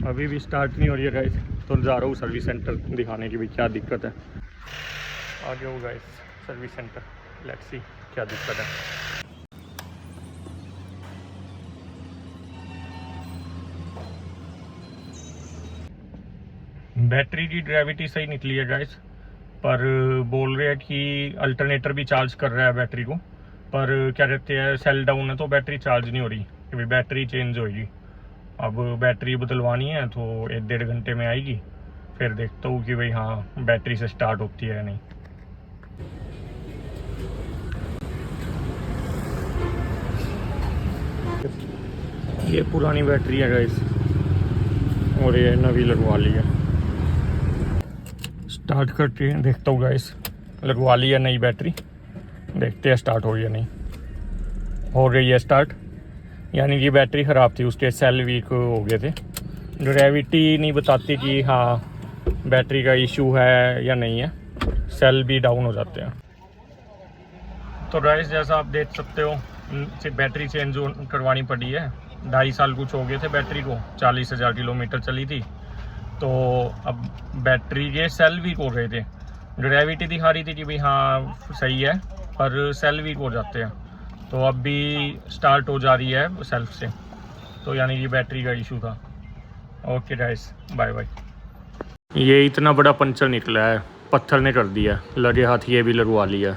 अभी भी स्टार्ट नहीं हो रही है गाइस, तो जा रहा हूँ सर्विस सेंटर दिखाने की भी क्या दिक्कत है। आ गया हूँ guys service centre, let's see क्या दिक्कत है। बैटरी की ग्रेविटी सही निकली है गाइस, पर बोल रहे हैं कि अल्टरनेटर भी चार्ज कर रहा है बैटरी को, पर क्या कहते हैं सेल डाउन है तो बैटरी चार्ज नहीं हो रही, कि बैटरी चेंज होगी। अब बैटरी बदलवानी है तो 1-1.5 घंटे में आएगी, फिर देखता हूँ कि भाई हाँ बैटरी से स्टार्ट होती है या नहीं। ये पुरानी बैटरी है गाइस और ये नवी लगवा ली है। स्टार्ट करके देखता हूँ गाइस, लगवा ली है नई बैटरी, देखते हैं स्टार्ट हो या नहीं। हो रही है स्टार्ट, यानी कि बैटरी ख़राब थी, उसके सेल वीक हो गए थे। ग्रेविटी नहीं बताती कि हाँ बैटरी का इशू है या नहीं है, सेल भी डाउन हो जाते हैं। तो गाइस जैसा आप देख सकते हो बैटरी चेंज करवानी पड़ी है। 2.5 साल कुछ हो गए थे बैटरी को, 40,000 किलोमीटर चली थी। तो अब बैटरी के सेल वीक हो रहे थे, ग्रेविटी दिखा रही थी कि भाई हाँ सही है, पर सेल वीक हो जाते हैं। तो अब भी स्टार्ट हो जा रही है सेल्फ से, तो यानी कि बैटरी का इशू था। Okay guys, bye bye. ये इतना बड़ा पंचर निकला है, पत्थर ने कर दिया, लगे हाथ ये भी लगवा लिया।